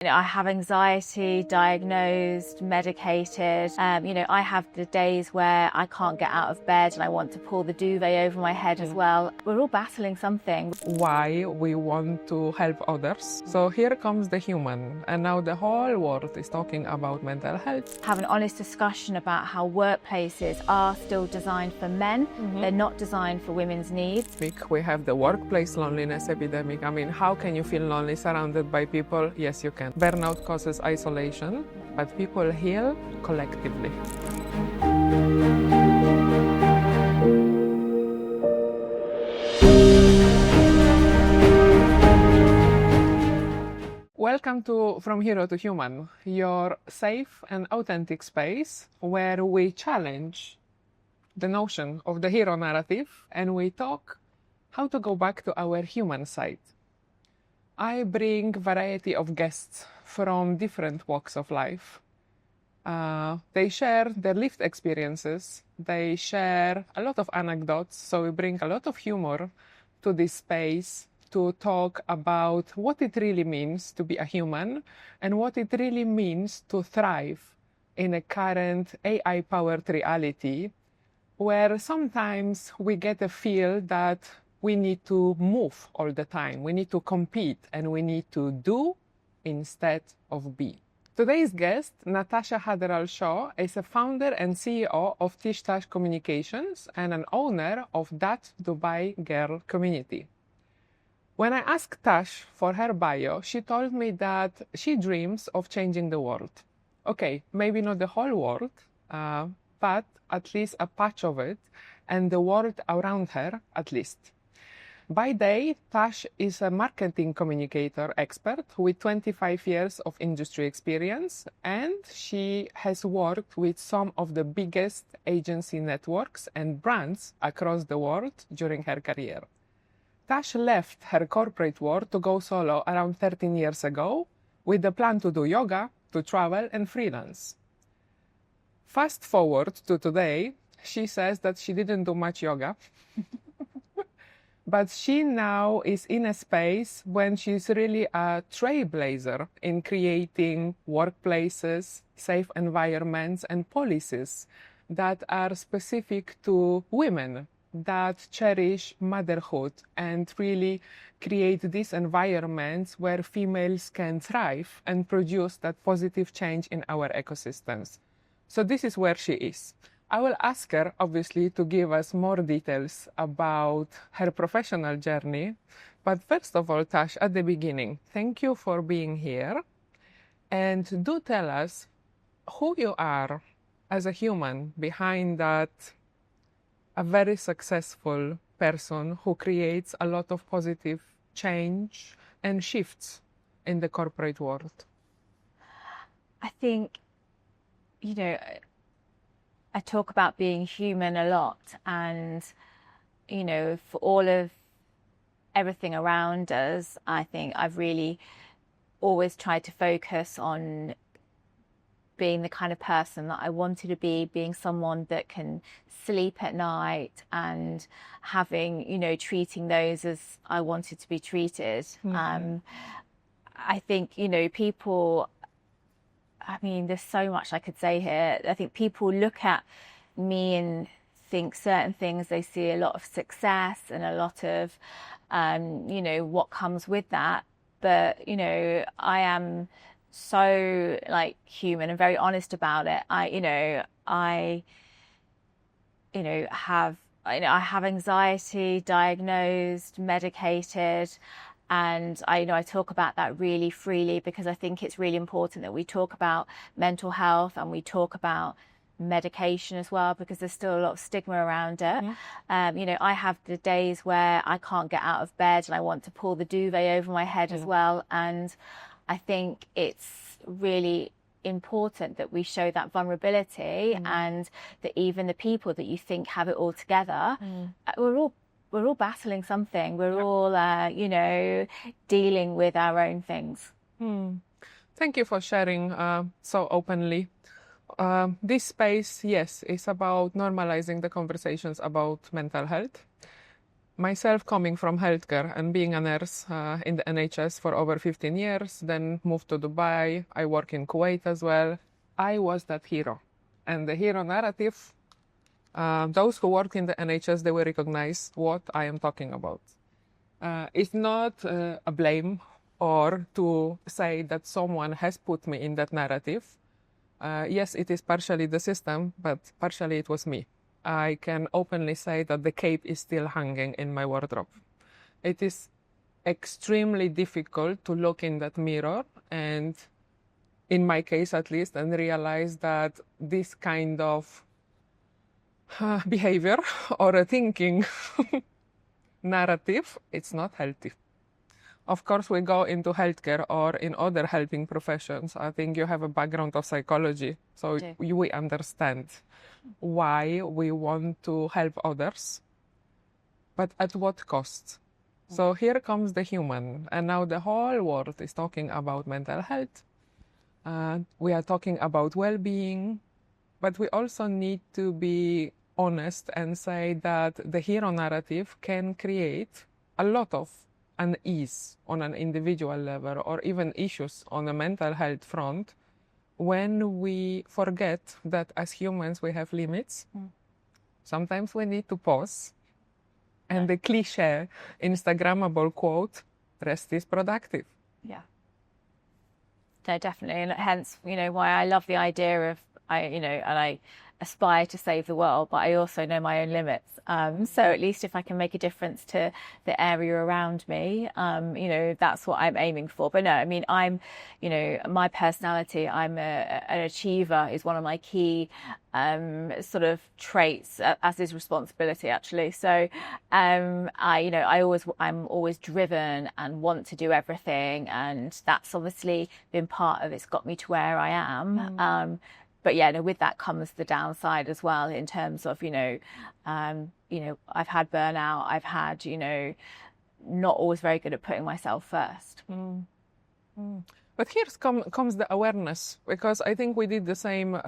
I have anxiety, diagnosed, medicated. I have the days where I can't get out of bed and I want to pull the duvet over my head as well. We're all battling something. Why we want to help others. So here comes the human, and now the whole world is talking about mental health. Have an honest discussion about how workplaces are still designed for men. They're not designed for women's needs. We have the workplace loneliness epidemic. I mean, how can you feel lonely surrounded by people? Yes, you can. Burnout causes isolation, but people heal collectively. Welcome to From Hero to Human, your safe and authentic space where we challenge the notion of the hero narrative and we talk how to go back to our human side. I bring variety of guests from different walks of life. They share their lived experiences. They share a lot of anecdotes. So we bring a lot of humor to this space to talk about what it really means to be a human and what it really means to thrive in a current AI-powered reality where sometimes we get a feel that we need to move all the time. We need to compete and we need to do instead of be. Today's guest, Natasha Hatherall-Shawe, is a founder and CEO of TishTash Communications and an owner of That Dubai Girl community. When I asked Tash for her bio, she told me that she dreams of changing the world. Okay, maybe not the whole world, but at least a patch of it, and the world around her at least. By day, Tash is a marketing communicator expert with 25 years of industry experience, and she has worked with some of the biggest agency networks and brands across the world during her career. Tash left her corporate world to go solo around 13 years ago with the plan to do yoga, to travel and freelance. Fast forward to today, she says that she didn't do much yoga. But she now is in a space when she's really a trailblazer in creating workplaces, safe environments, and policies that are specific to women, that cherish motherhood and really create these environments where females can thrive and produce that positive change in our ecosystems. So this is where she is. I will ask her, obviously, to give us more details about her professional journey. But first of all, Tash, at the beginning, thank you for being here. And do tell us who you are as a human behind that a very successful person who creates a lot of positive change and shifts in the corporate world. I think, I talk about being human a lot, and, for all of everything around us, I think I've really always tried to focus on being the kind of person that I wanted to be, being someone that can sleep at night and having, treating those as I wanted to be treated. I think, people, there's so much I could say here. I think people look at me and think certain things. They see a lot of success and a lot of, what comes with that. But, I am so human and very honest about it. I have anxiety, diagnosed, medicated. And I talk about that really freely because I think it's really important that we talk about mental health and we talk about medication as well, because there's still a lot of stigma around it. I have the days where I can't get out of bed and I want to pull the duvet over my head as well. And I think it's really important that we show that vulnerability and that even the people that you think have it all together, we're all battling something. We're all, dealing with our own things. Thank you for sharing so openly. This space, yes, is about normalizing the conversations about mental health. myself coming from healthcare and being a nurse in the NHS for over 15 years, then moved to Dubai. I work in Kuwait as well. I was that hero. And the hero narrative, those who work in the NHS, they will recognize what I am talking about. It's not a blame or to say that someone has put me in that narrative. Yes, it is partially the system, but partially it was me. I can openly say that the cape is still hanging in my wardrobe. It is extremely difficult to look in that mirror and, in my case at least, and realize that this kind of behavior or a thinking narrative, it's not healthy. Of course, we go into healthcare or in other helping professions. I think you have a background of psychology, so we understand why we want to help others, but at what cost? So here comes the human, and now the whole world is talking about mental health. We are talking about well-being, but we also need to be honest and say that the hero narrative can create a lot of unease on an individual level or even issues on the mental health front when we forget that as humans we have limits. Sometimes we need to pause. And the cliche Instagrammable quote, rest is productive. Yeah. No, definitely. And hence, why I love the idea of, and I aspire to save the world, but I also know my own limits. So at least if I can make a difference to the area around me, that's what I'm aiming for. But no, I mean, my personality, I'm an achiever is one of my key sort of traits, as is responsibility actually. So I'm always driven and want to do everything, and that's obviously been part of it's got me to where I am. But yeah, with that comes the downside as well in terms of, I've had burnout. I've had, not always very good at putting myself first. But here comes the awareness, because I think we did the same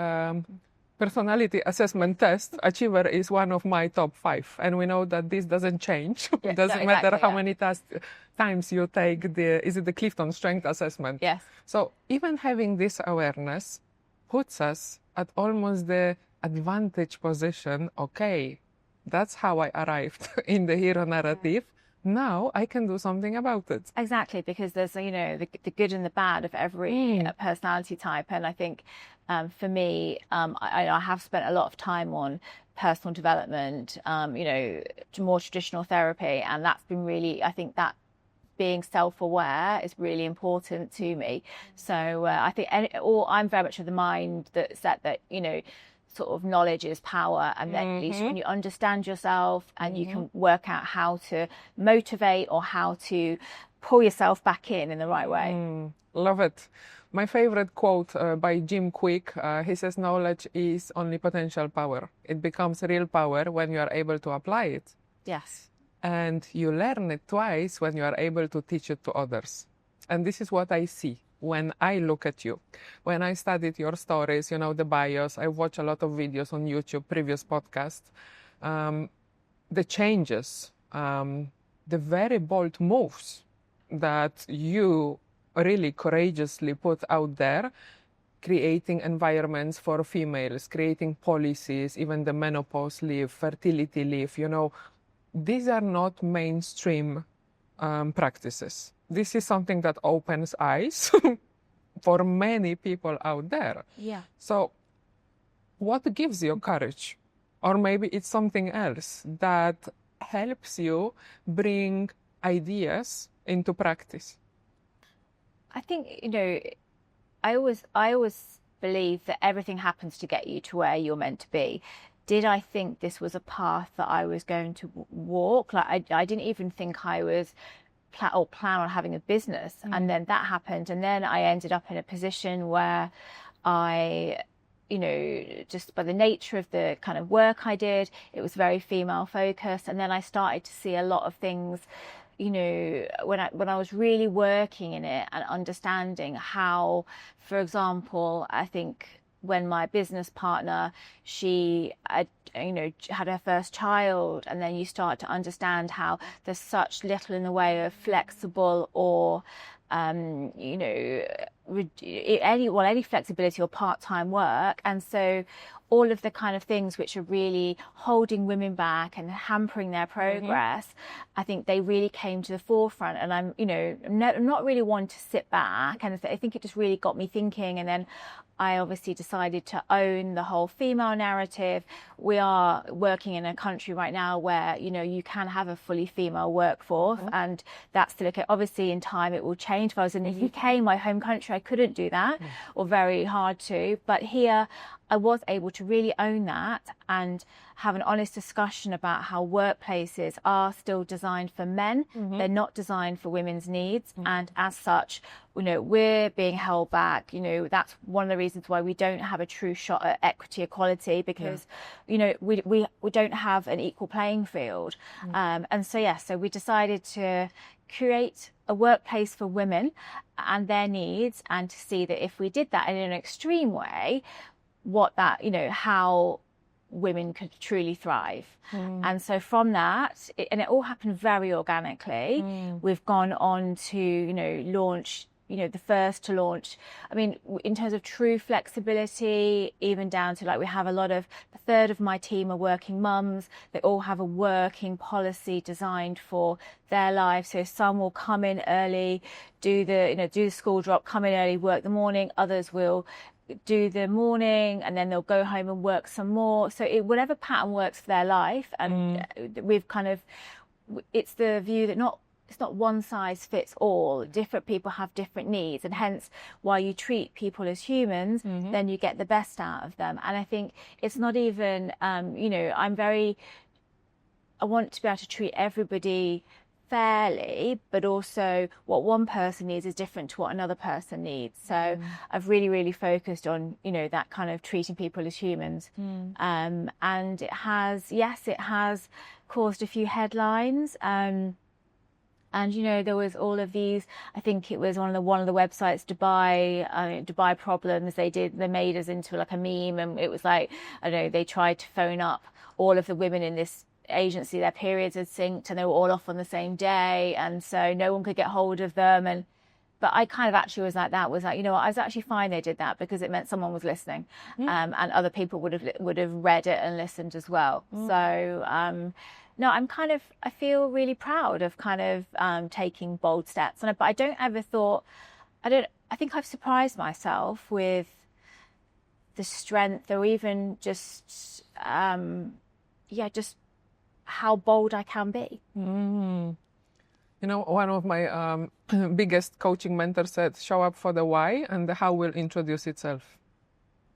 personality assessment test. Achiever is one of my top 5. And we know that this doesn't change. It doesn't matter how many times you take is it the Clifton Strength Assessment? Yes. So even having this awareness puts us at almost the advantage position. Okay, that's how I arrived in the hero narrative. Now I can do something about it. Exactly, because there's, the good and the bad of every personality type. And I think for me, I have spent a lot of time on personal development, more traditional therapy. And that's been really, I think that being self-aware is really important to me. So I think I'm very much of the mind that sort of knowledge is power, and then at least when you understand yourself and you can work out how to motivate or how to pull yourself back in the right way. Love it. My favorite quote by Jim Quick, he says, knowledge is only potential power. It becomes real power when you are able to apply it. Yes. And you learn it twice when you are able to teach it to others. And this is what I see when I look at you. When I studied your stories, the bios, I watch a lot of videos on YouTube, previous podcasts, the changes, the very bold moves that you really courageously put out there, creating environments for females, creating policies, even the menopause leave, fertility leave, these are not mainstream practices. This is something that opens eyes for many people out there. Yeah. So what gives you courage? Or maybe it's something else that helps you bring ideas into practice. I think, I always believe that everything happens to get you to where you're meant to be. Did I think this was a path that I was going to walk? Like I didn't even think I was plan on having a business. And then that happened. And then I ended up in a position where I, just by the nature of the kind of work I did, it was very female focused. And then I started to see a lot of things, when I was really working in it and understanding how, for example, I think when my business partner, she had her first child, and then you start to understand how there's such little in the way of flexible or any flexibility or part-time work. And so all of the kind of things which are really holding women back and hampering their progress, I think they really came to the forefront. And I'm not really one to sit back, and I think it just really got me thinking. And then I obviously decided to own the whole female narrative. We are working in a country right now where, you can have a fully female workforce, and that's still okay. Obviously in time it will change. If I was in the UK, my home country, I couldn't do that, or very hard to. But here I was able to really own that and have an honest discussion about how workplaces are still designed for men. They're not designed for women's needs. And as such, we're being held back. That's one of the reasons why we don't have a true shot at equity equality, because, we don't have an equal playing field. And so we decided to create a workplace for women and their needs, and to see that if we did that in an extreme way, how women could truly thrive. And so from that, it all happened very organically. We've gone on to, launch, the first to launch, in terms of true flexibility, even down to we have a third of my team are working mums. They all have a working policy designed for their life. So some will come in early, do the school drop, come in early, work the morning. Others will do the morning, and then they'll go home and work some more. So whatever pattern works for their life. And we've it's the view that it's not one size fits all. Different people have different needs, and hence why you treat people as humans, then you get the best out of them. And I think it's not even, I want to be able to treat everybody fairly, but also what one person needs is different to what another person needs. So I've really focused on, that kind of treating people as humans. And it has caused a few headlines. And there was all of these, I think it was one of the websites, Dubai problems. They made us into a meme, and it was they tried to phone up all of the women in this agency. Their periods had synced and they were all off on the same day, and so no one could get hold of them. But I kind of actually was I was actually fine they did that, because it meant someone was listening, and other people would have read it and listened as well. So no, I feel really proud of taking bold steps. But I don't ever thought, I think I've surprised myself with the strength, or even just how bold I can be. One of my biggest coaching mentors said, show up for the why, and the how will introduce itself.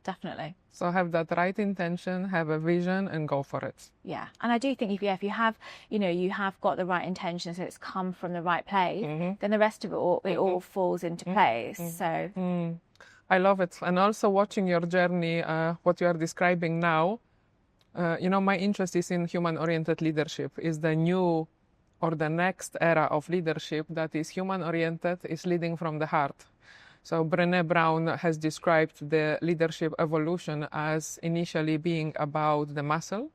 Definitely. So have that right intention, have a vision, and go for it. Yeah. And I do think if you have, you have got the right intention, so it's come from the right place, then the rest of it all falls into place. So I love it. And also watching your journey, what you are describing now, my interest is in human-oriented leadership. Is the new or the next era of leadership that is human-oriented, is leading from the heart. So Brené Brown has described the leadership evolution as initially being about the muscle,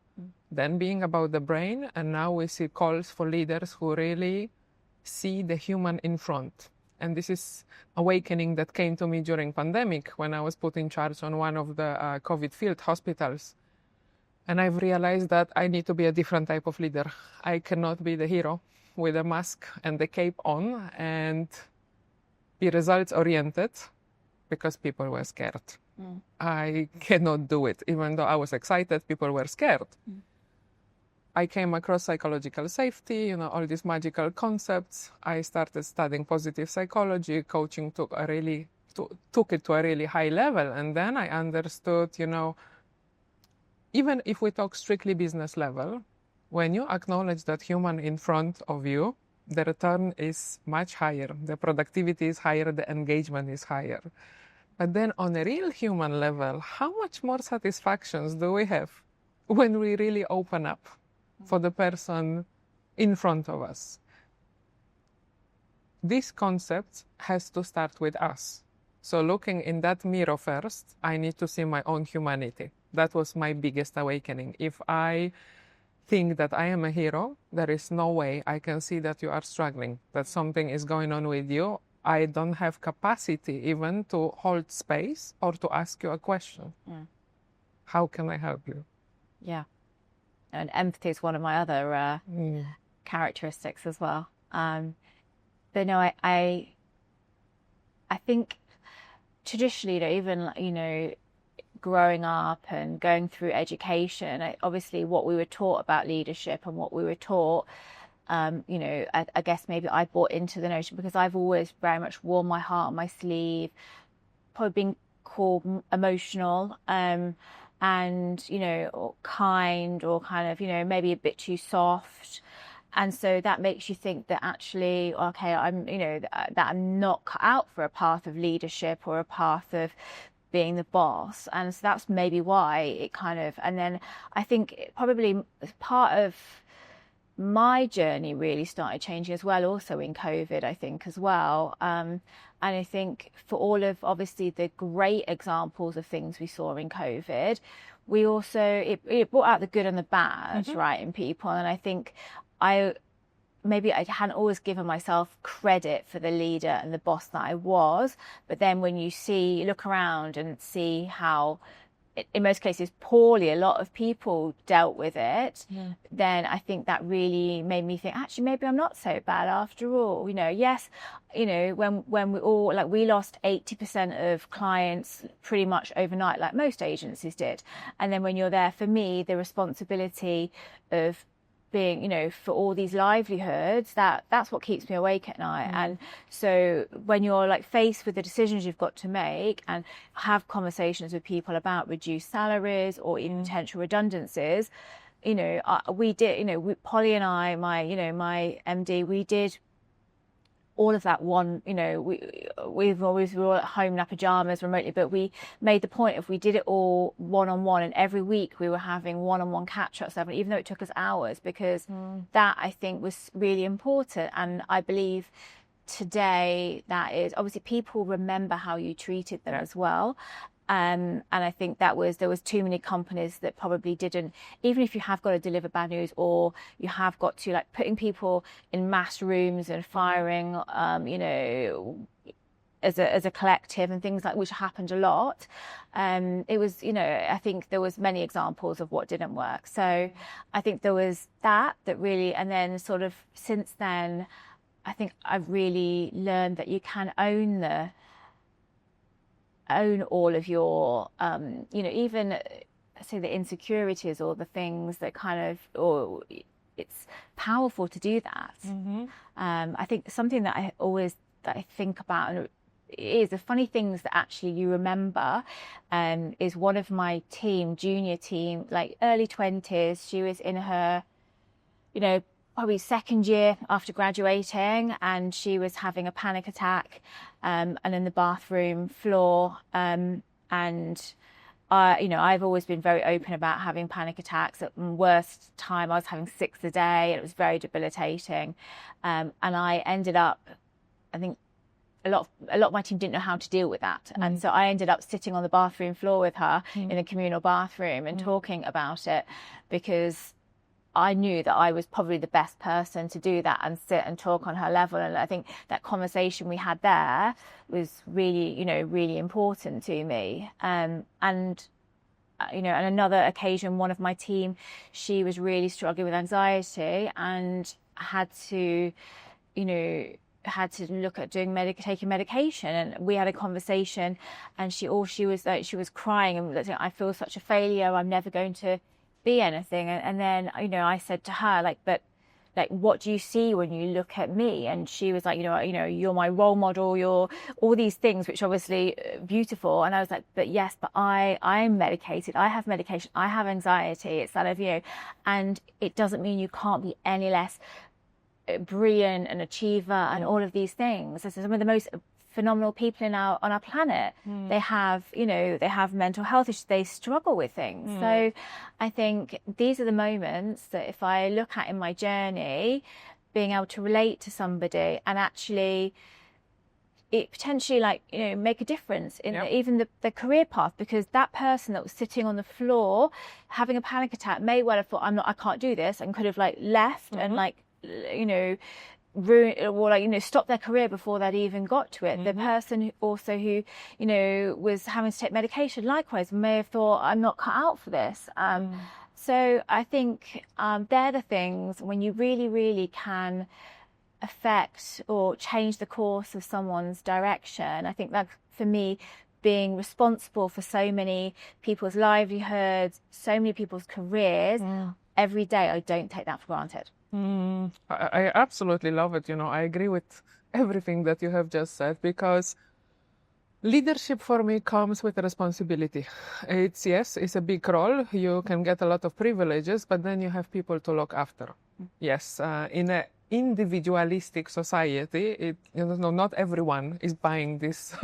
then being about the brain, and now we see calls for leaders who really see the human in front. And this is awakening that came to me during pandemic, when I was put in charge on one of the COVID field hospitals. And I've realized that I need to be a different type of leader. I cannot be the hero with a mask and the cape on and be results oriented, because people were scared. I cannot do it. Even though I was excited, people were scared. I came across psychological safety, all these magical concepts. I started studying positive psychology. Coaching took it to a really high level. And then I understood, even if we talk strictly business level, when you acknowledge that human in front of you, the return is much higher. The productivity is higher, the engagement is higher. But then on a real human level, how much more satisfactions do we have when we really open up for the person in front of us? This concept has to start with us. So looking in that mirror first, I need to see my own humanity. That was my biggest awakening. If I think that I am a hero, there is no way I can see that you are struggling, that something is going on with you. I don't have capacity even to hold space or to ask you a question. How can I help you? Yeah. And empathy is one of my other characteristics as well. But no, I think traditionally, even, growing up and going through education, obviously what we were taught about leadership and what we were taught, I guess maybe I bought into the notion because I've always very much worn my heart on my sleeve, probably been called emotional, and, or kind, or kind of, maybe a bit too soft. And so that makes you think that actually, okay, that I'm not cut out for a path of leadership or a path of being the boss. And so that's maybe why it kind of, and then I think probably part of my journey really started changing as well, also in COVID, I think, as well. And I think for all of obviously the great examples of things we saw in COVID, we also, it brought out the good and the bad, right, in people. And I think maybe I hadn't always given myself credit for the leader and the boss that I was. But then when you look around and see how, in most cases, poorly a lot of people dealt with it, then I think that really made me think, actually, maybe I'm not so bad after all. Yes, when we all, like, we lost 80% of clients pretty much overnight, like most agencies did. And then when you're there, for me, the responsibility of being, for all these livelihoods, that's what keeps me awake at night. And so when you're like faced with the decisions you've got to make and have conversations with people about reduced salaries or even potential redundancies, we did, Polly and I, my MD, we did all of that one, we were all at home in our pajamas remotely, but we made the point of we did it all one-on-one, and every week we were having one-on-one catch-ups, even though it took us hours, because that I think was really important. And I believe today that is, obviously people remember how you treated them as well. And I think there was too many companies that probably didn't, even if you have got to deliver bad news, or you have got to, like, putting people in mass rooms and firing, as a collective and things like, which happened a lot. It was, I think there was many examples of what didn't work. So I think there was that really, and then sort of since then, I think I've really learned that you can own all of your, even say the insecurities or the things that kind of, or it's powerful to do that. I think something that I think about, and is the funny things that actually you remember, is one of my junior team, like early 20s, she was in her, probably second year after graduating, and she was having a panic attack, and in the bathroom floor, and I've always been very open about having panic attacks. At the worst time I was having 6 a day, and it was very debilitating, and I ended up, I think a lot of my team didn't know how to deal with that, and so I ended up sitting on the bathroom floor with her in a communal bathroom and talking about it, because I knew that I was probably the best person to do that and sit and talk on her level. And I think that conversation we had there was really, really important to me. And another occasion, one of my team, she was really struggling with anxiety and had to look at taking medication. And we had a conversation, and she was crying and I feel such a failure. I'm never going to be anything. And then I said to her, but what do you see when you look at me? And she was like, you're my role model, you're all these things, which obviously beautiful. And I was like, but I'm medicated, I have medication, I have anxiety. It's that of and it doesn't mean you can't be any less brilliant, an achiever, and all of these things. This is some of the most phenomenal people on our planet. They have mental health issues, they struggle with things. So I think these are the moments that if I look at in my journey, being able to relate to somebody and actually it potentially make a difference in even the career path, because that person that was sitting on the floor having a panic attack may well have thought, I can't do this, and could have left and ruin or stop their career before they'd even got to it. The person who was having to take medication likewise may have thought, I'm not cut out for this. So I think they're the things when you really, really can affect or change the course of someone's direction. I think that, for me, being responsible for so many people's livelihoods, so many people's careers, every day, I don't take that for granted. I absolutely love it. I agree with everything that you have just said, because leadership for me comes with responsibility. It's a big role. You can get a lot of privileges, but then you have people to look after. Yes, in an individualistic society, not everyone is buying this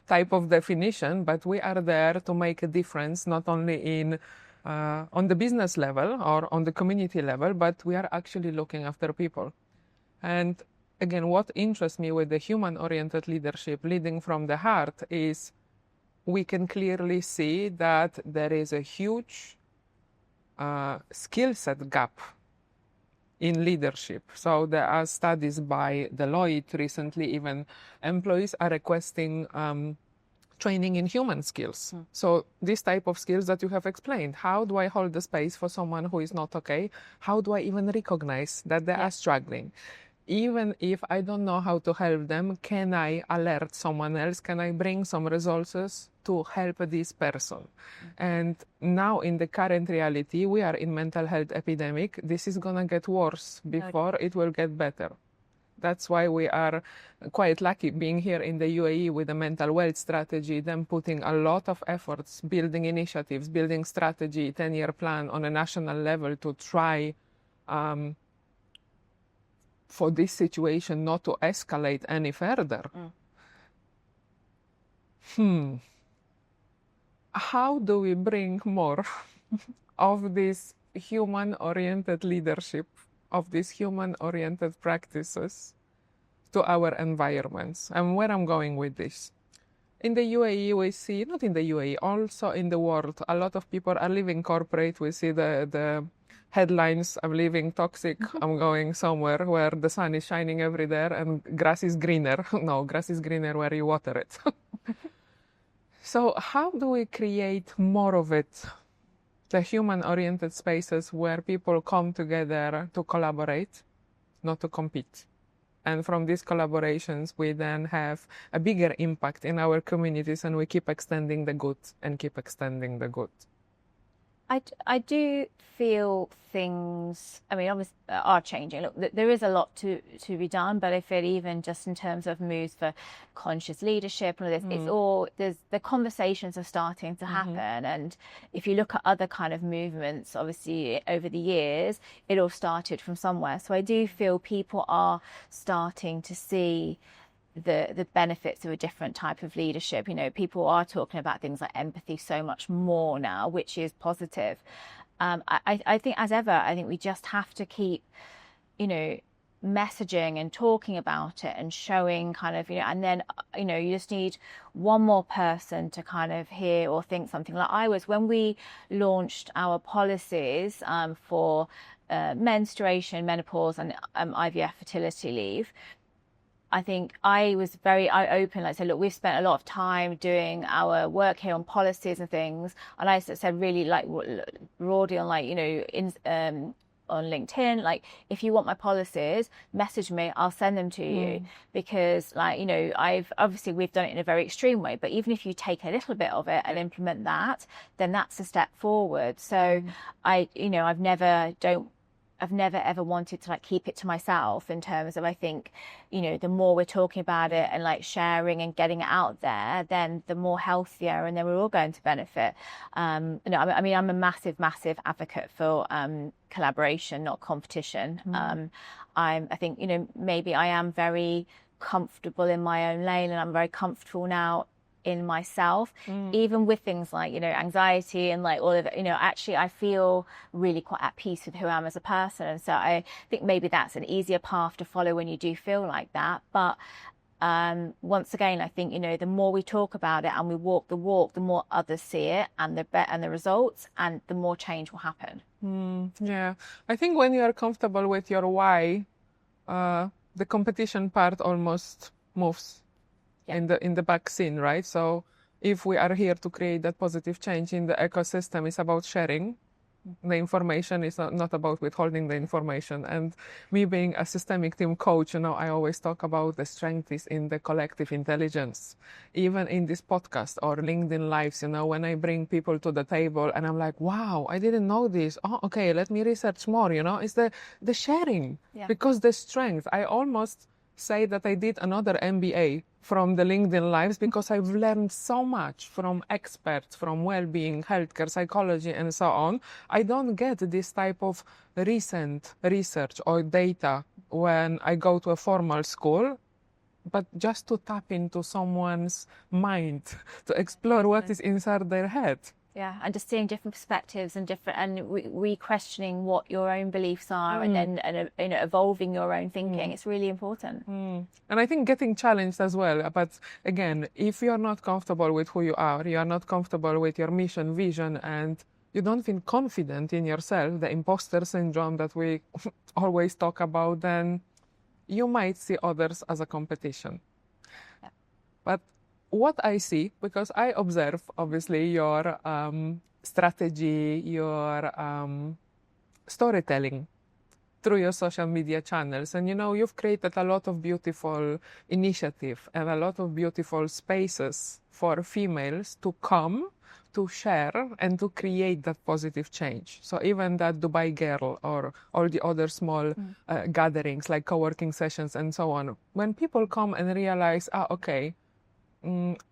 type of definition, but we are there to make a difference, not only on the business level or on the community level, but we are actually looking after people. And again, what interests me with the human-oriented leadership, leading from the heart, is we can clearly see that there is a huge skill set gap in leadership. So there are studies by Deloitte recently, even employees are requesting training in human skills. So this type of skills that you have explained, how do I hold the space for someone who is not okay? How do I even recognize that they are struggling? Even if I don't know how to help them, can I alert someone else? Can I bring some resources to help this person? And now in the current reality, we are in mental health epidemic. This is gonna get worse before it will get better. That's why we are quite lucky being here in the UAE with a mental wealth strategy, them putting a lot of efforts, building initiatives, building strategy, 10-year plan on a national level to try for this situation not to escalate any further. How do we bring more of this human-oriented leadership, of these human-oriented practices to our environments? And where I'm going with this. In the UAE, we see, not in the UAE, also in the world, a lot of people are living corporate. We see the headlines, I'm living toxic, I'm going somewhere where the sun is shining every day and grass is greener. No, grass is greener where you water it. So how do we create more of it? The human-oriented spaces where people come together to collaborate, not to compete. And from these collaborations, we then have a bigger impact in our communities, and we keep extending the good and keep extending the good. I do feel things, obviously, are changing. Look, there is a lot to be done, but I feel even just in terms of moves for conscious leadership and all this, it's all, the conversations are starting to happen. And if you look at other kind of movements, obviously over the years, it all started from somewhere. So I do feel people are starting to see the benefits of a different type of leadership. People are talking about things like empathy so much more now, which is positive. I think, as ever, I think we just have to keep, messaging and talking about it and showing kind of, and then, you just need one more person to kind of hear or think something. When we launched our policies for menstruation, menopause and IVF fertility leave, I think I was very open. I said, look, we've spent a lot of time doing our work here on policies and things. And I said, really, broadly on, on LinkedIn, if you want my policies, message me, I'll send them to you. Because we've done it in a very extreme way, but even if you take a little bit of it and implement that, then that's a step forward. So I've never ever wanted to keep it to myself, in terms of, I think, the more we're talking about it and sharing and getting it out there, then the more healthier, and then we're all going to benefit. I'm a massive advocate for collaboration, not competition. I think, maybe I am very comfortable in my own lane, and I'm very comfortable now in myself, even with things like, anxiety and all of it, actually I feel really quite at peace with who I am as a person. And so I think maybe that's an easier path to follow when you do feel like that. But once again, I think, the more we talk about it and we walk the walk, the more others see it and the results, and the more change will happen. Yeah, I think when you are comfortable with your why, the competition part almost moves in the back scene, right? So if we are here to create that positive change in the ecosystem, it's about sharing the information. Is not about withholding the information. And me being a systemic team coach, I always talk about the strength is in the collective intelligence. Even in this podcast or LinkedIn Lives, when I bring people to the table and I'm like, wow, I didn't know this. Oh, okay, let me research more, it's the sharing. Yeah. Because the strength, I almost say that I did another MBA from the LinkedIn Lives because I've learned so much from experts, from well-being, healthcare, psychology, and so on. I don't get this type of recent research or data when I go to a formal school, but just to tap into someone's mind, to explore what is inside their head. Yeah, and just seeing different perspectives and re-questioning what your own beliefs are, and then evolving your own thinking. It's really important. And I think getting challenged as well. But again, if you're not comfortable with who you are not comfortable with your mission, vision, and you don't feel confident in yourself, the imposter syndrome that we always talk about, then you might see others as a competition. Yeah. But what I see, because I observe, obviously, your strategy, your storytelling through your social media channels. And, you've created a lot of beautiful initiatives and a lot of beautiful spaces for females to come, to share, and to create that positive change. So even that Dubai Girl or all the other small gatherings like co-working sessions and so on, when people come and realize, okay,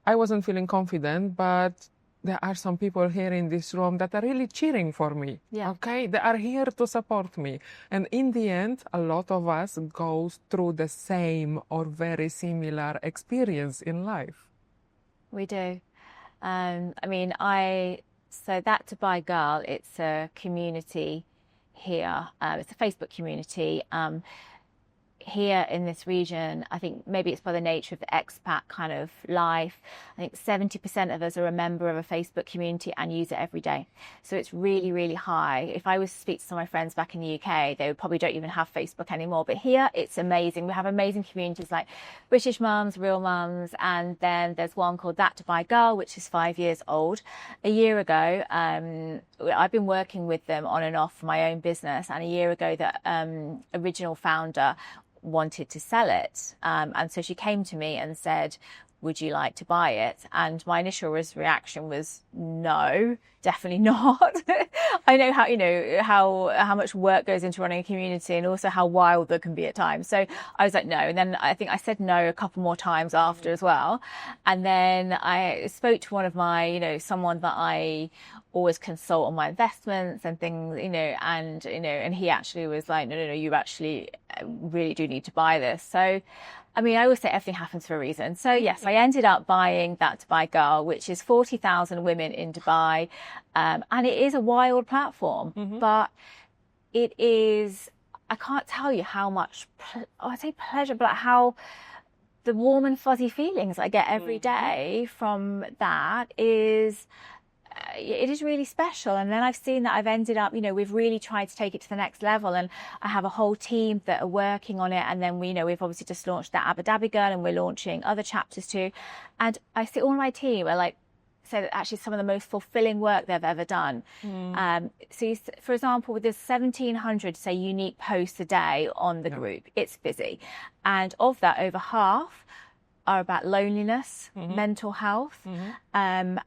I wasn't feeling confident, but there are some people here in this room that are really cheering for me. Yeah. Okay, they are here to support me. And in the end, a lot of us go through the same or very similar experience in life. We do. So that Dubai Girl, it's a community here. It's a Facebook community. Here in this region, I think maybe it's by the nature of the expat kind of life, I think 70% of us are a member of a Facebook community and use it every day. So it's really, really high. If I was to speak to some of my friends back in the UK, they probably don't even have Facebook anymore. But here, it's amazing. We have amazing communities like British Mums, Real Mums, and then there's one called That Dubai Girl, which is 5 years old. A year ago, I've been working with them on and off for my own business, and a year ago, the original founder wanted to sell it, and so she came to me and said, would you like to buy it? And my initial reaction was no, definitely not. I know how much work goes into running a community, and also how wild there can be at times. So I was like, no. And then I think I said no a couple more times after as well. And then I spoke to one of my, someone that I always consult on my investments and things, and he actually was like, no, you actually really do need to buy this. So I always say everything happens for a reason. So yes, I ended up buying That Dubai Girl, which is 40,000 women in Dubai. And it is a wild platform, but it is, I can't tell you how much, I say pleasure, but how the warm and fuzzy feelings I get every day from that is, it is really special. And then I've seen that I've ended up, we've really tried to take it to the next level, and I have a whole team that are working on it. And then we've obviously just launched that Abu Dhabi Girl, and we're launching other chapters too. And I see all my team are like, say that actually some of the most fulfilling work they've ever done. So for example, there's 1,700 say unique posts a day on the group. It's busy. And of that, over half are about loneliness, mental health, and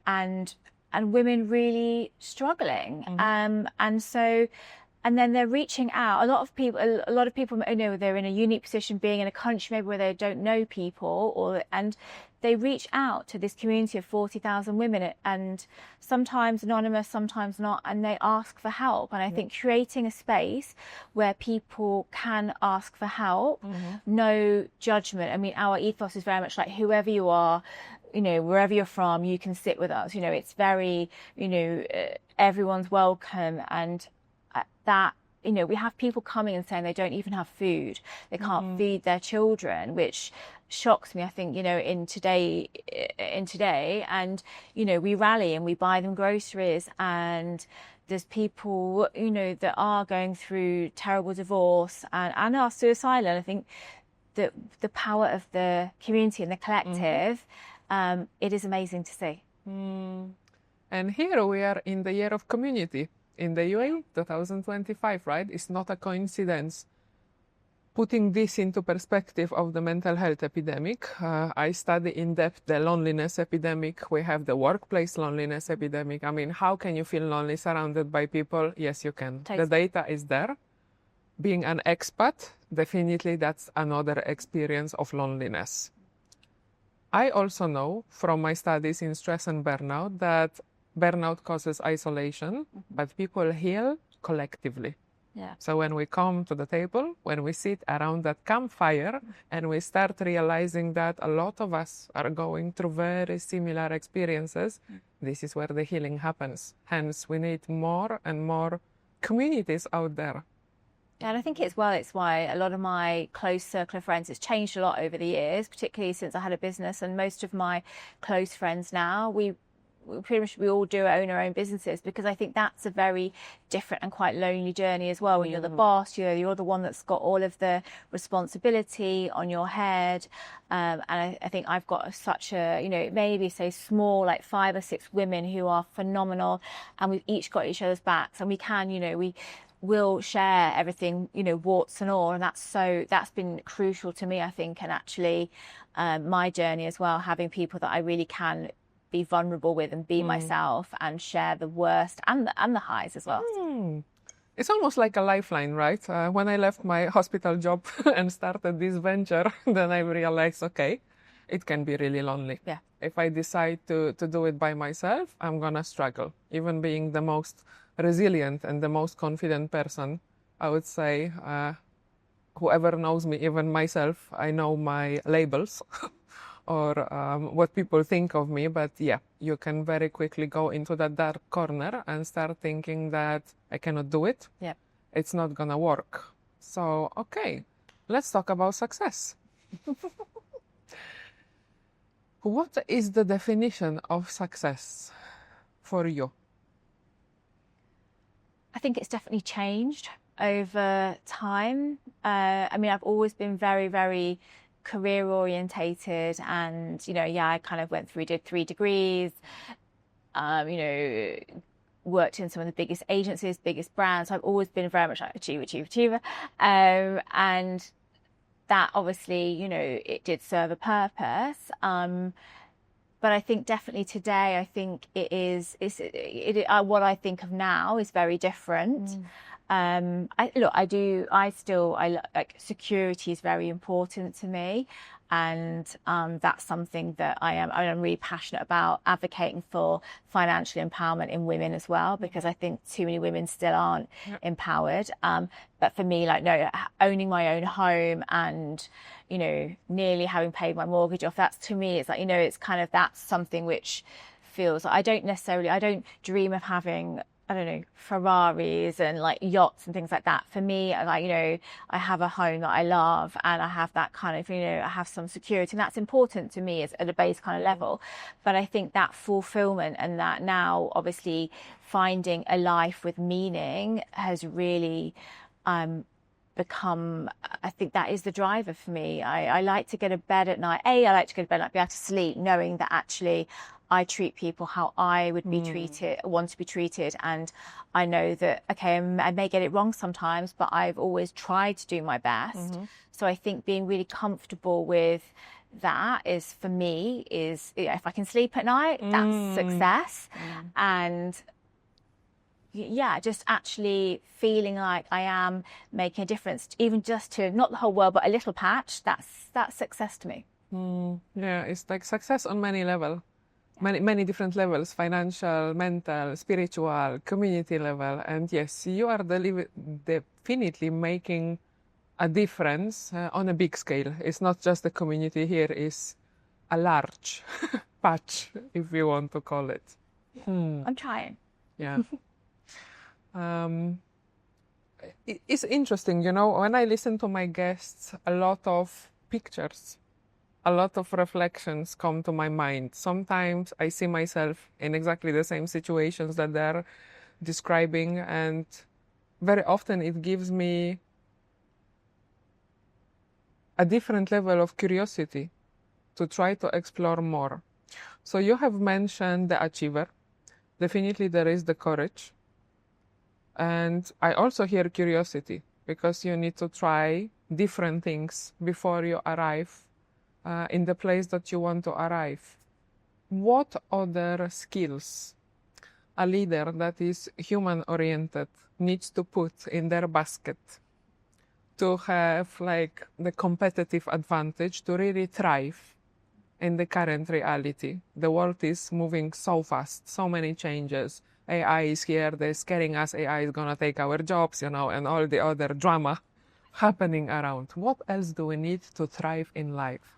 women really struggling. And then they're reaching out. A lot of people, they're in a unique position, being in a country maybe where they don't know people, and they reach out to this community of 40,000 women, and sometimes anonymous, sometimes not, and they ask for help. And I think creating a space where people can ask for help, no judgment. Our ethos is very much like, whoever you are, wherever you're from, you can sit with us. It's very, everyone's welcome. And that, we have people coming and saying they don't even have food. They can't feed their children, which shocks me, I think, in today, and, we rally and we buy them groceries, and there's people, that are going through terrible divorce and are suicidal. And I think that the power of the community and the collective, it is amazing to see. And here we are in the year of community. In the UAE, 2025, right? It's not a coincidence. Putting this into perspective of the mental health epidemic, I study in depth the loneliness epidemic. We have the workplace loneliness epidemic. I mean, how can you feel lonely surrounded by people? Yes, you can. Totally. The data is there. Being an expat, definitely that's another experience of loneliness. I also know from my studies in stress and burnout that burnout causes isolation, but people heal collectively. Yeah. So when we come to the table, when we sit around that campfire and we start realizing that a lot of us are going through very similar experiences, this is where the healing happens. Hence, we need more and more communities out there. Yeah, and I think it's why a lot of my close circle of friends, it's changed a lot over the years, particularly since I had a business, and most of my close friends now, we all own our own businesses, because I think that's a very different and quite lonely journey as well. When you're the boss, you're the one that's got all of the responsibility on your head. And I think I've got such a, maybe say small, like 5 or 6 women who are phenomenal, and we've each got each other's backs, and we can, we will share everything, warts and all. And that's been crucial to me, I think, and actually my journey as well, having people that I really can be vulnerable with and be myself and share the worst and the highs as well. It's almost like a lifeline, right? When I left my hospital job and started this venture, then I realized, okay, it can be really lonely. Yeah. If I decide to do it by myself, I'm gonna struggle. Even being the most resilient and the most confident person, I would say, whoever knows me, even myself, I know my labels. Or what people think of me, but yeah, you can very quickly go into that dark corner and start thinking that I cannot do it. Yeah. It's not gonna work. So, okay, let's talk about success. What is the definition of success for you? I think it's definitely changed over time. I've always been very, very career orientated, and I kind of did 3 degrees, worked in some of the biggest agencies, biggest brands. So I've always been very much like achiever, and that obviously it did serve a purpose, but I think definitely today, I think what I think of now is very different. Security is very important to me, and that's something that I'm really passionate about, advocating for financial empowerment in women as well, because I think too many women still aren't empowered. But for me, owning my own home and nearly having paid my mortgage off, that's, to me, it's it's kind of, that's something which feels like I don't dream of having, I don't know, Ferraris and yachts and things like that. For me, I have a home that I love, and I have that kind of, I have some security, and that's important to me at a base kind of level. But I think that fulfillment and that now obviously finding a life with meaning has really become, I think that is the driver for me. I like to get to bed at night. I like to go to bed and be able to sleep knowing that actually I treat people how I would be want to be treated. And I know that, okay, I may get it wrong sometimes, but I've always tried to do my best. So I think being really comfortable with that is, for me, if I can sleep at night, that's success. And just actually feeling like I am making a difference, even just to not the whole world, but a little patch, that's success to me. Yeah, it's like success on many levels. Many different levels: financial, mental, spiritual, community level. And yes, you are definitely making a difference on a big scale. It's not just the community here, it's a large patch, if you want to call it. I'm trying. Yeah. It's interesting, when I listen to my guests, a lot of pictures a lot of reflections come to my mind. Sometimes I see myself in exactly the same situations that they're describing, and very often it gives me a different level of curiosity to try to explore more. So you have mentioned the achiever. Definitely there is the courage. And I also hear curiosity, because you need to try different things before you arrive in the place that you want to arrive. What other skills a leader that is human-oriented needs to put in their basket to have like the competitive advantage to really thrive in the current reality? The world is moving so fast, so many changes. AI is here, they're scaring us, AI is gonna take our jobs, and all the other drama happening around. What else do we need to thrive in life?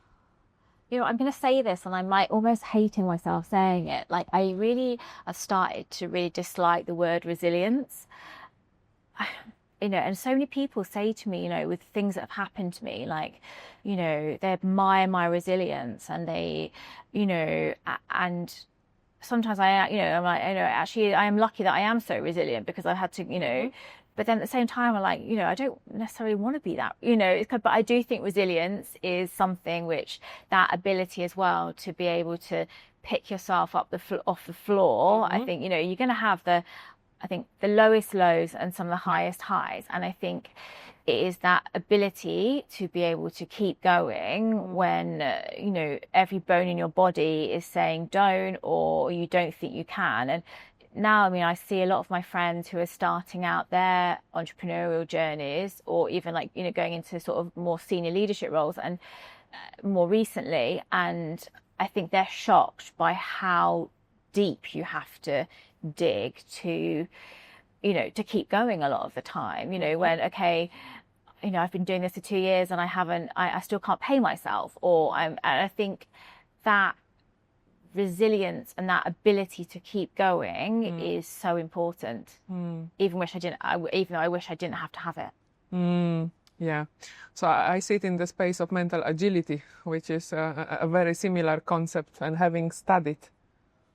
I'm going to say this, and I might almost hating myself saying it. Like, I really have started to really dislike the word resilience. And so many people say to me, with things that have happened to me, like, they admire my resilience, and they, and sometimes I'm like, actually, I am lucky that I am so resilient, because I've had to, but then at the same time, I'm like, I don't necessarily want to be that, but I do think resilience is something which, that ability as well, to be able to pick yourself up off the floor. I think, you're going to have the lowest lows and some of the highest highs. And I think it is that ability to be able to keep going when, every bone in your body is saying don't, or you don't think you can. And now, I see a lot of my friends who are starting out their entrepreneurial journeys, or even like, going into sort of more senior leadership roles, and more recently. And I think they're shocked by how deep you have to dig to keep going a lot of the time, when, okay, I've been doing this for 2 years and I still can't pay myself, and I think that resilience and that ability to keep going is so important. Even though I wish I didn't have to have it. Yeah. So I sit in the space of mental agility, which is a very similar concept, and having studied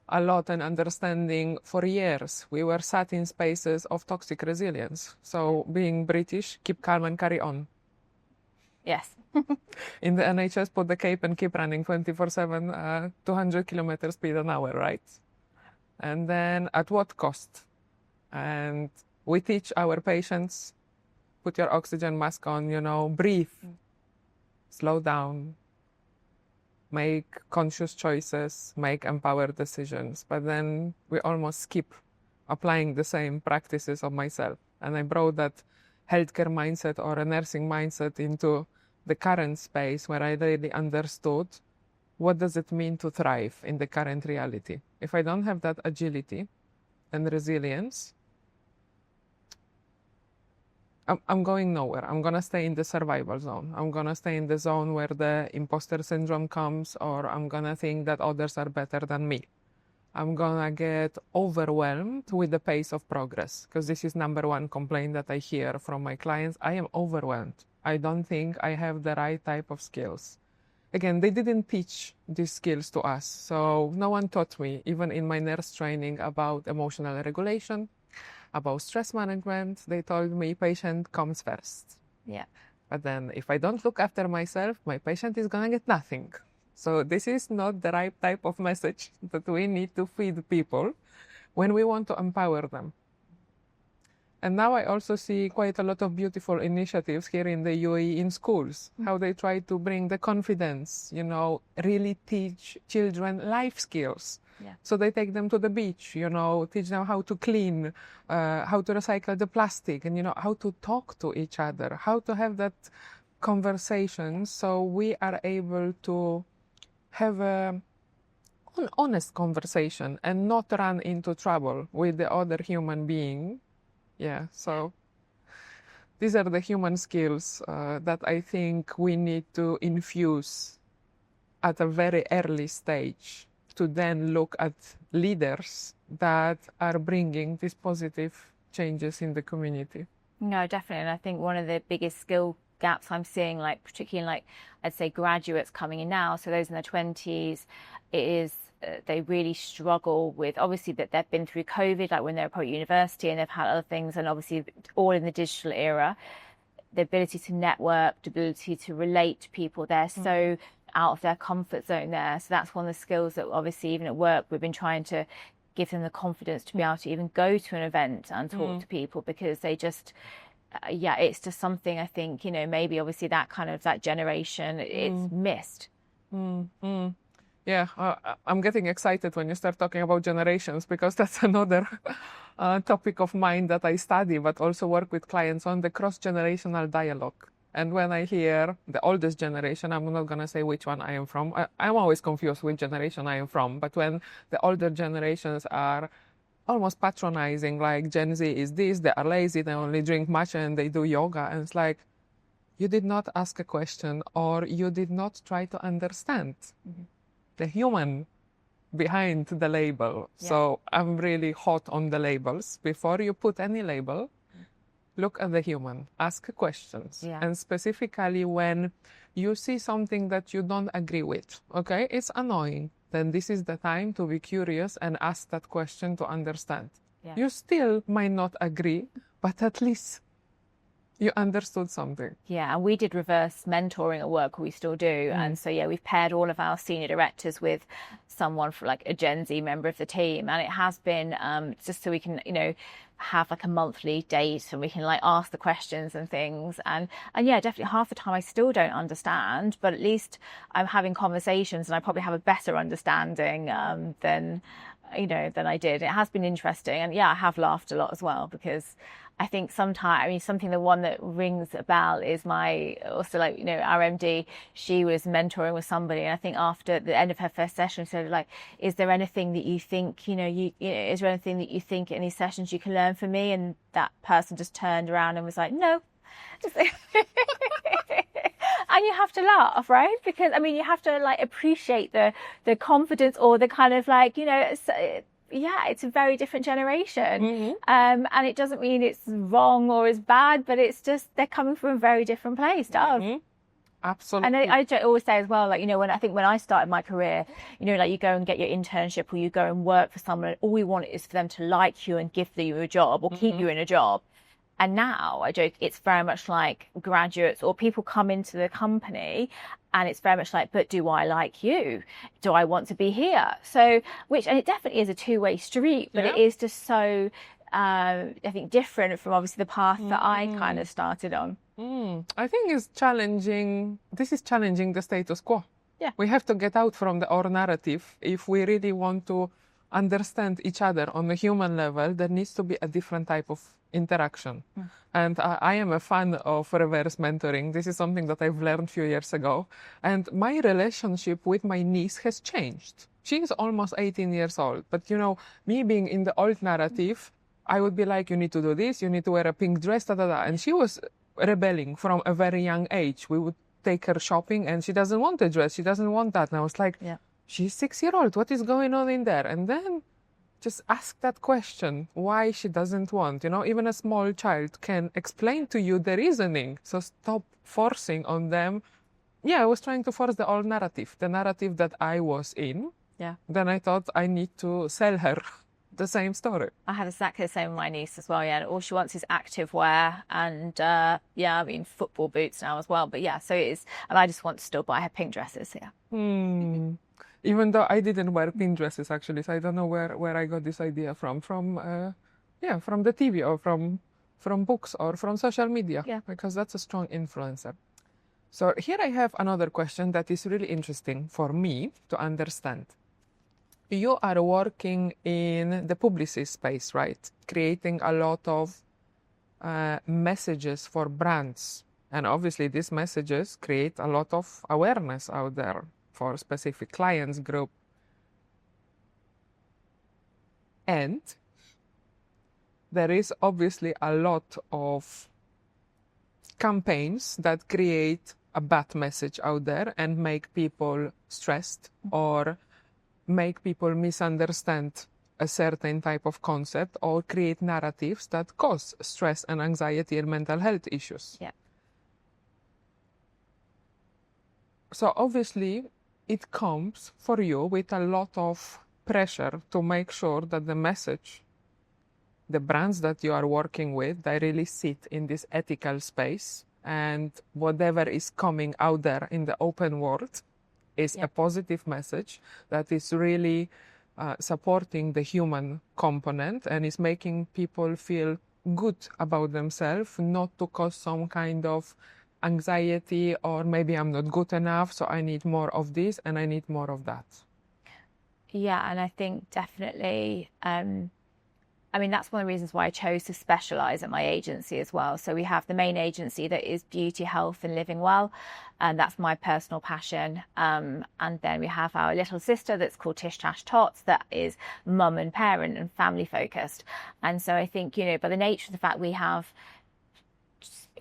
a lot and understanding for years, we were sat in spaces of toxic resilience. So being British, keep calm and carry on. Yes. In the NHS, put the cape and keep running 24/7, 200 kilometers speed an hour, right? And then at what cost? And we teach our patients, put your oxygen mask on, breathe, slow down, make conscious choices, make empowered decisions. But then we almost skip applying the same practices of myself. And I brought that healthcare mindset or a nursing mindset into the current space, where I really understood what does it mean to thrive in the current reality. If I don't have that agility and resilience, I'm going nowhere. I'm going to stay in the survival zone. I'm going to stay in the zone where the imposter syndrome comes, or I'm going to think that others are better than me. I'm going to get overwhelmed with the pace of progress, because this is number one complaint that I hear from my clients. I am overwhelmed. I don't think I have the right type of skills. Again, they didn't teach these skills to us. So no one taught me, even in my nurse training, about emotional regulation, about stress management. They told me patient comes first. Yeah. But then if I don't look after myself, my patient is going to get nothing. So this is not the right type of message that we need to feed people when we want to empower them. And now I also see quite a lot of beautiful initiatives here in the UAE in schools, how they try to bring the confidence, really teach children life skills. Yeah. So they take them to the beach, teach them how to clean, how to recycle the plastic, and, how to talk to each other, how to have that conversation, so we are able to have an honest conversation and not run into trouble with the other human being. Yeah, so these are the human skills that I think we need to infuse at a very early stage, to then look at leaders that are bringing these positive changes in the community. No, definitely. And I think one of the biggest skill gaps I'm seeing, like particularly like I'd say graduates coming in now, so those in their 20s, it is they really struggle with, obviously, that they've been through COVID, like when they're at university, and they've had other things, and obviously all in the digital era. The ability to network, the ability to relate to people, they're so out of their comfort zone there. So that's one of the skills that obviously even at work we've been trying to give them the confidence to be able to even go to an event and talk to people, because they just it's just something I think, maybe obviously that kind of that generation, it's missed. Yeah, I'm getting excited when you start talking about generations, because that's another topic of mine that I study, but also work with clients on, the cross-generational dialogue. And when I hear the oldest generation, I'm not going to say which one I am from. I'm always confused which generation I am from. But when the older generations are almost patronizing, like Gen Z is this, they are lazy, they only drink matcha and they do yoga. And it's like, you did not ask a question, or you did not try to understand the human behind the label. Yeah. So I'm really hot on the labels. Before you put any label, look at the human, ask questions. Yeah. And specifically when you see something that you don't agree with, okay, it's annoying, then this is the time to be curious and ask that question to understand. Yeah. You still might not agree, but at least you understood something. Yeah, and we did reverse mentoring at work, we still do. And so, we've paired all of our senior directors with someone for like a Gen Z member of the team. And it has been just so we can, have like a monthly date and we can like ask the questions and things. And yeah, definitely half the time I still don't understand, but at least I'm having conversations and I probably have a better understanding than I did. It has been interesting. And yeah, I have laughed a lot as well, because I think sometimes, the one that rings a bell is our MD, she was mentoring with somebody. And I think after the end of her first session, she said, like, is there anything that you think, is there anything that you think in these sessions you can learn from me? And that person just turned around and was like, no. And you have to laugh, right? Because, you have to like appreciate the confidence, or the kind of like, it's a very different generation. And it doesn't mean it's wrong or it's bad, but it's just they're coming from a very different place. Absolutely. And I always say as well, like, when I started my career, like you go and get your internship or you go and work for someone, and all we want is for them to like you and give you a job or keep you in a job. And now, I joke, it's very much like graduates or people come into the company and it's very much like, but do I like you? Do I want to be here? So, and it definitely is a two-way street, but it is just so, I think, different from obviously the path that I kind of started on. I think it's challenging. This is challenging the status quo. Yeah. We have to get out from the old narrative. If we really want to understand each other on a human level, there needs to be a different type of interaction. And I am a fan of reverse mentoring. This is something that I've learned a few years ago. And my relationship with my niece has changed. She is almost 18 years old. But, me being in the old narrative, I would be like, you need to do this, you need to wear a pink dress, da, da, da. And she was rebelling from a very young age. We would take her shopping and she doesn't want a dress, she doesn't want that. And I was like, she's 6-year-old, what is going on in there? And then just ask that question, why she doesn't want. Even a small child can explain to you the reasoning. So stop forcing on them. Yeah, I was trying to force the old narrative, the narrative that I was in. Yeah. Then I thought I need to sell her the same story. I have exactly the same with my niece as well. Yeah, all she wants is active wear and football boots now as well. But yeah, so it is, and I just want to still buy her pink dresses. Yeah. Even though I didn't wear pink dresses actually, so I don't know where I got this idea from the TV or from books or from social media, because that's a strong influencer. So here I have another question that is really interesting for me to understand. You are working in the publicity space, right? Creating a lot of messages for brands. And obviously these messages create a lot of awareness out there for specific clients group. And there is obviously a lot of campaigns that create a bad message out there and make people stressed or make people misunderstand a certain type of concept or create narratives that cause stress and anxiety and mental health issues. Yeah. So obviously it comes for you with a lot of pressure to make sure that the message, the brands that you are working with, they really sit in this ethical space, and whatever is coming out there in the open world is a positive message that is really supporting the human component and is making people feel good about themselves, not to cause some kind of anxiety or maybe I'm not good enough, so I need more of this and I need more of that. Yeah, and I think definitely, I mean, that's one of the reasons why I chose to specialize at my agency as well. So we have the main agency that is beauty, health and living well. And that's my personal passion. And then we have our little sister that's called TishTash Talks that is mum and parent and family focused. And so I think, you know, by the nature of the fact we have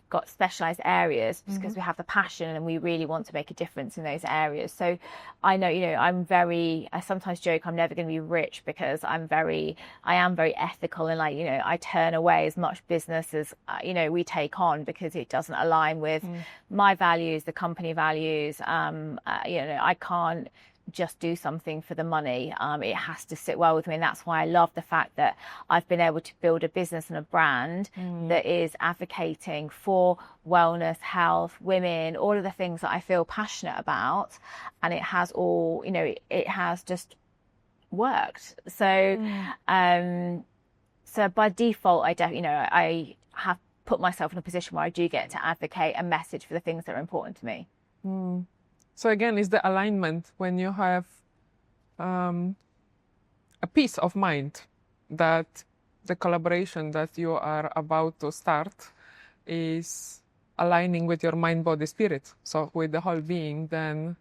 got specialized areas just because we have the passion and we really want to make a difference in those areas. So I know, you know, I sometimes joke I'm never going to be rich because I am very ethical and, like, you know, I turn away as much business as, you know, we take on because it doesn't align with my values, the company values. You know, I can't just do something for the money. It has to sit well with me, and that's why I love the fact that I've been able to build a business and a brand that is advocating for wellness, health, women, all of the things that I feel passionate about, and it has all, you know, it has just worked. So so by default I have put myself in a position where I do get to advocate and message for the things that are important to me. So again, it's the alignment when you have a peace of mind that the collaboration that you are about to start is aligning with your mind, body, spirit. So with the whole being, then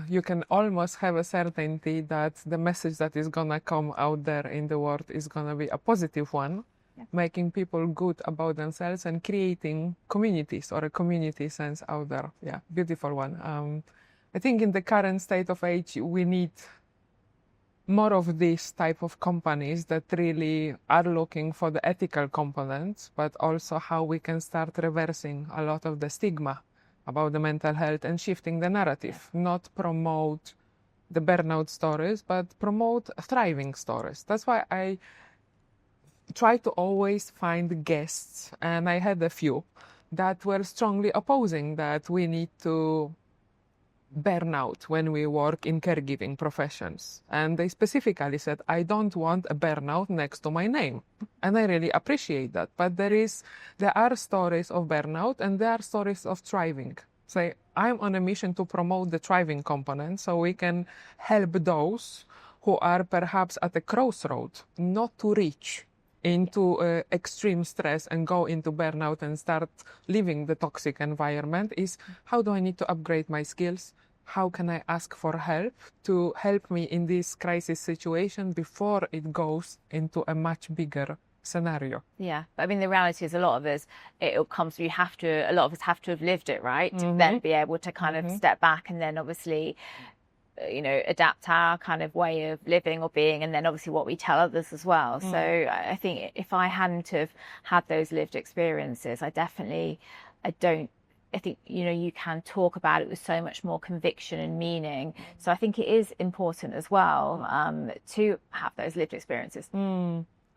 you can almost have a certainty that the message that is gonna come out there in the world is gonna be a positive one, making people good about themselves and creating communities or a community sense out there. Yeah, beautiful one. I think in the current state of age, we need more of these type of companies that really are looking for the ethical components, but also how we can start reversing a lot of the stigma about the mental health and shifting the narrative, not promote the burnout stories, but promote thriving stories. That's why I try to always find guests, and I had a few that were strongly opposing that we need to burn out when we work in caregiving professions. And they specifically said, I don't want a burnout next to my name. And I really appreciate that. But there are stories of burnout and there are stories of thriving. So I'm on a mission to promote the thriving component so we can help those who are perhaps at a crossroad not to reach into extreme stress and go into burnout and start living the toxic environment. Is how do I need to upgrade my skills? How can I ask for help to help me in this crisis situation before it goes into a much bigger scenario? Yeah, but I mean, the reality is a lot of us, a lot of us have to have lived it, right? To then be able to kind of step back and then obviously, you know, adapt our kind of way of living or being, and then obviously what we tell others as well. So I think if I hadn't have had those lived experiences, I think, you know, you can talk about it with so much more conviction and meaning. So I think it is important as well to have those lived experiences.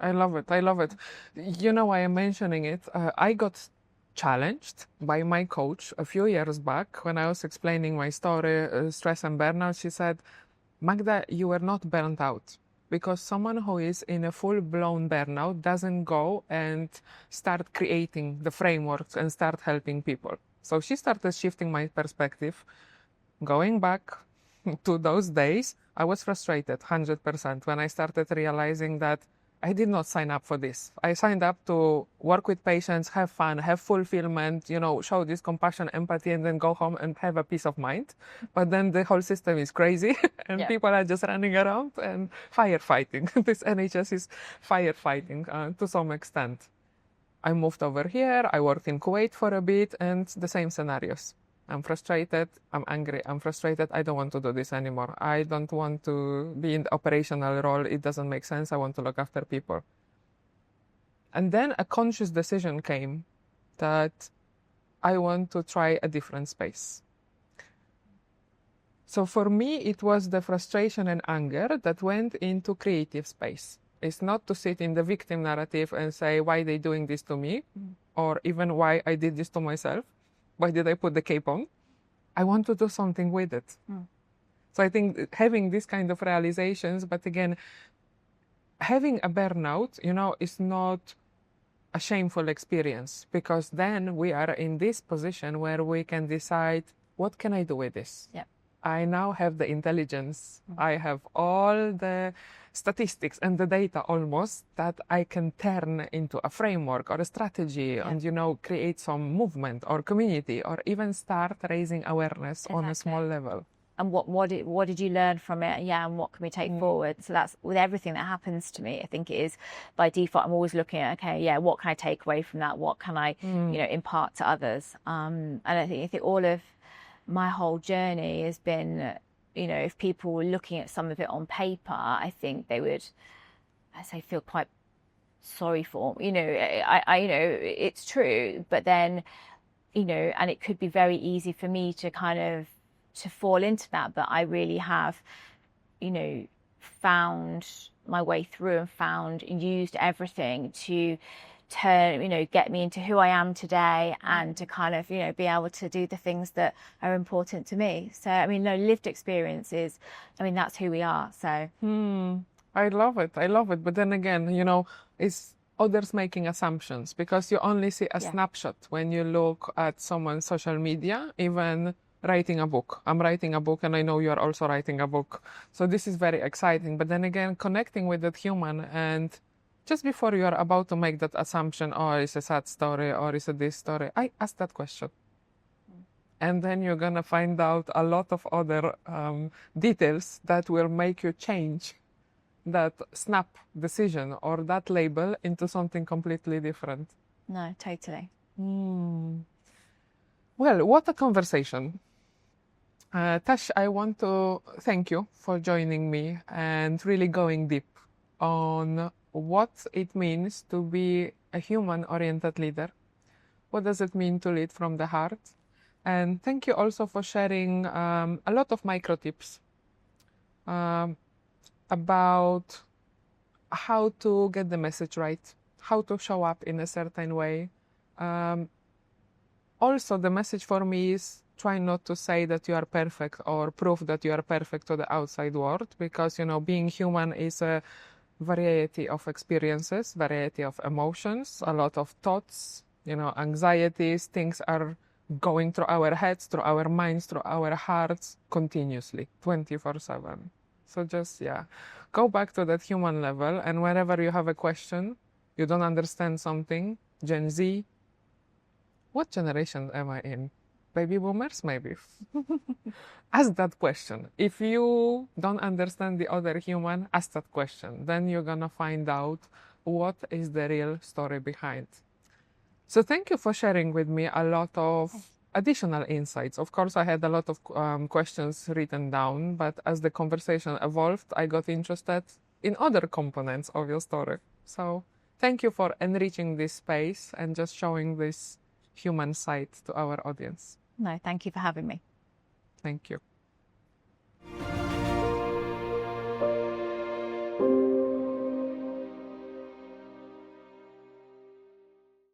I love it. I love it. You know why I'm mentioning it? I got challenged by my coach a few years back when I was explaining my story, stress and burnout. She said, Magda, you were not burnt out, because someone who is in a full-blown burnout doesn't go and start creating the frameworks and start helping people. So she started shifting my perspective. Going back to those days, I was frustrated 100% when I started realizing that I did not sign up for this. I signed up to work with patients, have fun, have fulfillment, you know, show this compassion, empathy, and then go home and have a peace of mind. But then the whole system is crazy and people are just running around and firefighting. This NHS is firefighting to some extent. I moved over here. I worked in Kuwait for a bit and the same scenarios. I'm frustrated, I'm angry, I'm frustrated, I don't want to do this anymore. I don't want to be in the operational role, it doesn't make sense, I want to look after people. And then a conscious decision came that I want to try a different space. So for me, it was the frustration and anger that went into creative space. It's not to sit in the victim narrative and say, why they doing this to me? Or even why I did this to myself. Why did I put the cape on? I want to do something with it. So I think having this kind of realizations, but again, having a burnout, is not a shameful experience, because then we are in this position where we can decide, what can I do with this? Yep. I now have the intelligence. I have all the statistics and the data almost that I can turn into a framework or a strategy and, create some movement or community or even start raising awareness on a small level. And what did you learn from it? Yeah, and what can we take forward? So that's with everything that happens to me. I think it is by default. I'm always looking at, okay, yeah, what can I take away from that? What can I, impart to others? And I think all of my whole journey has been, if people were looking at some of it on paper, I think they would, feel quite sorry for. It's true, but then, and it could be very easy for me to kind of to fall into that, but I really have, found my way through and used everything to turn, get me into who I am today and to kind of, be able to do the things that are important to me. So, lived experiences, that's who we are. So. I love it. But then again, it's others making assumptions, because you only see a snapshot when you look at someone's social media, even writing a book. I'm writing a book, and I know you're also writing a book. So this is very exciting. But then again, connecting with that human, and just before you're about to make that assumption, oh, it's a sad story, or it's a this story, I ask that question. And then you're going to find out a lot of other details that will make you change that snap decision or that label into something completely different. No, totally. Well, what a conversation. Tash, I want to thank you for joining me and really going deep on what it means to be a human-oriented leader. What does it mean to lead from the heart? And thank you also for sharing a lot of micro tips about how to get the message right, how to show up in a certain way. Also, the message for me is try not to say that you are perfect or prove that you are perfect to the outside world, because, being human is a variety of experiences, variety of emotions, a lot of thoughts, anxieties, things are going through our heads, through our minds, through our hearts continuously, 24/7. So just, go back to that human level, and whenever you have a question, you don't understand something, Gen Z, what generation am I in? Baby boomers, maybe. Ask that question. If you don't understand the other human, ask that question. Then you're going to find out what is the real story behind. So thank you for sharing with me a lot of additional insights. Of course, I had a lot of questions written down, but as the conversation evolved, I got interested in other components of your story. So thank you for enriching this space and just showing this human side to our audience. No, thank you for having me. Thank you.